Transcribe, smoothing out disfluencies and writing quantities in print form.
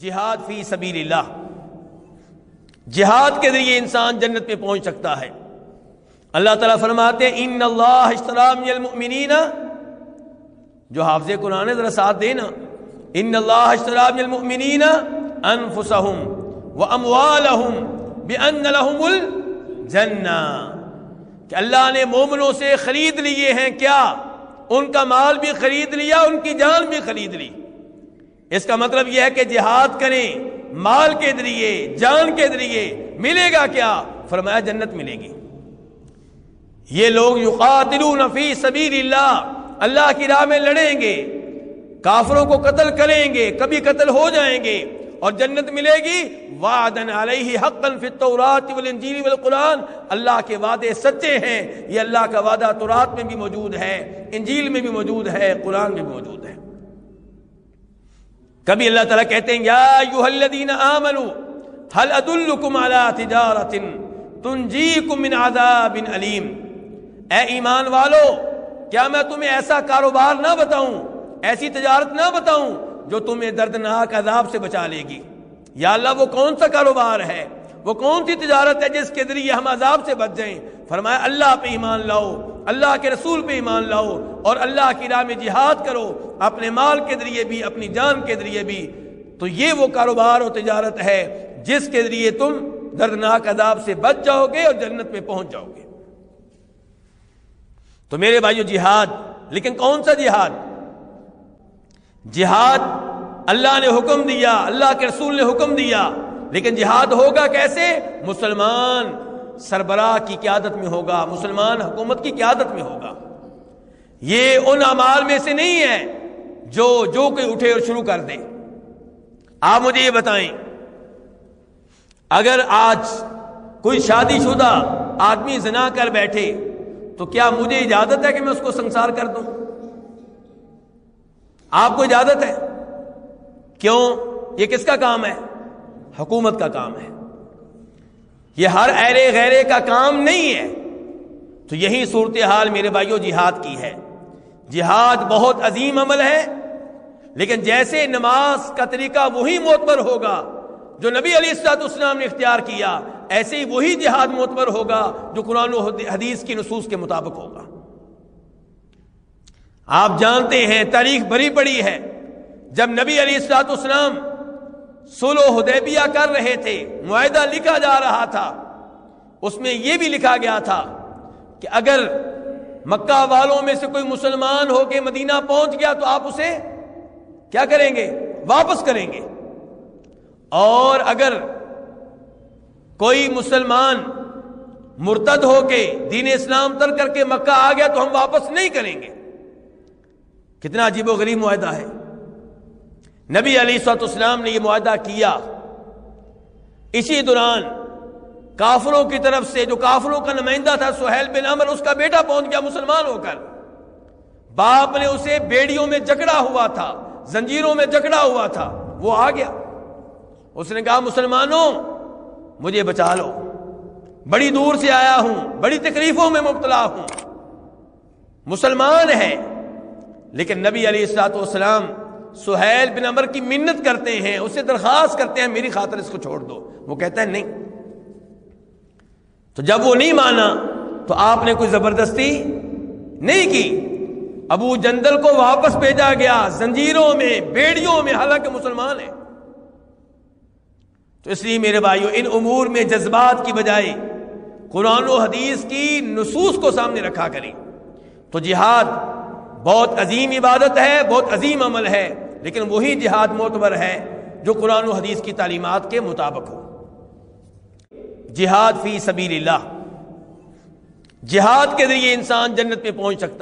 جہاد فی سبیل اللہ، جہاد کے ذریعے انسان جنت پہ پہنچ سکتا ہے۔ اللہ تعالیٰ فرماتے ہیں ان اللہ اشتری من المؤمنین، جو حافظ قرآن ہے ذرا ساتھ دینا، ان اللہ اشتری من المؤمنین انفسہم واموالہم بان لہم الجنہ، کہ اللہ نے مومنوں سے خرید لیے ہیں کیا؟ ان کا مال بھی خرید لیا، ان کی جان بھی خرید لی۔ اس کا مطلب یہ ہے کہ جہاد کریں مال کے ذریعے، جان کے ذریعے، ملے گا کیا؟ فرمایا جنت ملے گی۔ یہ لوگ یقاتلون فی سبیل اللہ، اللہ کی راہ میں لڑیں گے، کافروں کو قتل کریں گے، کبھی قتل ہو جائیں گے اور جنت ملے گی۔ وعدن علیہ حقا فی التوراۃ والانجیل والقرآن، اللہ کے وعدے سچے ہیں۔ یہ اللہ کا وعدہ تورات میں بھی موجود ہے، انجیل میں بھی موجود ہے، قرآن میں بھی موجود ہے۔ کبھی اللہ تعالیٰ کہتے ہیں یا ایھا الذین آمنوا هل ادلکم علی تجارۃ تنجیکم من عذاب علیم، اے ایمان والو کیا میں تمہیں ایسا کاروبار نہ بتاؤں، ایسی تجارت نہ بتاؤں جو تمہیں دردناک عذاب سے بچا لے گی؟ یا اللہ وہ کون سا کاروبار ہے، وہ کون سی تجارت ہے جس کے ذریعے ہم عذاب سے بچ جائیں؟ فرمایا اللہ پہ ایمان لاؤ، اللہ کے رسول پہ ایمان لاؤ اور اللہ کی راہ میں جہاد کرو، اپنے مال کے ذریعے بھی، اپنی جان کے ذریعے بھی۔ تو یہ وہ کاروبار اور تجارت ہے جس کے ذریعے تم دردناک عذاب سے بچ جاؤ گے اور جنت میں پہنچ جاؤ گے۔ تو میرے بھائیو جہاد، لیکن کون سا جہاد؟ جہاد اللہ نے حکم دیا، اللہ کے رسول نے حکم دیا، لیکن جہاد ہوگا کیسے؟ مسلمان سربراہ کی قیادت میں ہوگا، مسلمان حکومت کی قیادت میں ہوگا۔ یہ ان اعمال میں سے نہیں ہے جو کوئی اٹھے اور شروع کر دے۔ آپ مجھے یہ بتائیں، اگر آج کوئی شادی شدہ آدمی زنا کر بیٹھے تو کیا مجھے اجازت ہے کہ میں اس کو سنسار کر دوں؟ آپ کو اجازت ہے؟ کیوں؟ یہ کس کا کام ہے؟ حکومت کا کام ہے، یہ ہر ایرے غیرے کا کام نہیں ہے۔ تو یہی صورتحال میرے بھائیوں جہاد کی ہے۔ جہاد بہت عظیم عمل ہے، لیکن جیسے نماز کا طریقہ وہی معتبر ہوگا جو نبی علیہ الصلوۃ والسلام نے اختیار کیا، ایسے ہی وہی جہاد معتبر ہوگا جو قرآن و حدیث کی نصوص کے مطابق ہوگا۔ آپ جانتے ہیں تاریخ بھری پڑی ہے، جب نبی علیہ الصلوۃ والسلام صلح حدیبیہ کر رہے تھے، معاہدہ لکھا جا رہا تھا، اس میں یہ بھی لکھا گیا تھا کہ اگر مکہ والوں میں سے کوئی مسلمان ہو کے مدینہ پہنچ گیا تو آپ اسے کیا کریں گے؟ واپس کریں گے، اور اگر کوئی مسلمان مرتد ہو کے دین اسلام ترک کر کے مکہ آ گیا تو ہم واپس نہیں کریں گے۔ کتنا عجیب و غریب معاہدہ ہے۔ نبی علیہ الصلوۃ والسلام نے یہ معاہدہ کیا، اسی دوران کافروں کی طرف سے جو کافروں کا نمائندہ تھا سہیل بن عمر، اس کا بیٹا پہنچ گیا مسلمان ہو کر، باپ نے اسے بیڑیوں میں جکڑا ہوا تھا، زنجیروں میں جکڑا ہوا تھا، وہ آ گیا، اس نے کہا مسلمانوں مجھے بچا لو، بڑی دور سے آیا ہوں، بڑی تکلیفوں میں مبتلا ہوں، مسلمان ہے۔ لیکن نبی علیہ الصلوۃ والسلام سہیل بن عمر کی منت کرتے ہیں، اسے درخواست کرتے ہیں میری خاطر اس کو چھوڑ دو، وہ کہتا ہے نہیں۔ تو جب وہ نہیں مانا تو آپ نے کوئی زبردستی نہیں کی، ابو جندل کو واپس بھیجا گیا زنجیروں میں، بیڑیوں میں، حالانکہ مسلمان ہے۔ تو اس لیے میرے بھائیوں ان امور میں جذبات کی بجائے قرآن و حدیث کی نصوص کو سامنے رکھا کریں۔ تو جہاد بہت عظیم عبادت ہے، بہت عظیم عمل ہے، لیکن وہی جہاد معتبر ہے جو قرآن و حدیث کی تعلیمات کے مطابق ہو۔ جہاد فی سبیل اللہ، جہاد کے ذریعے انسان جنت پہ پہنچ سکتا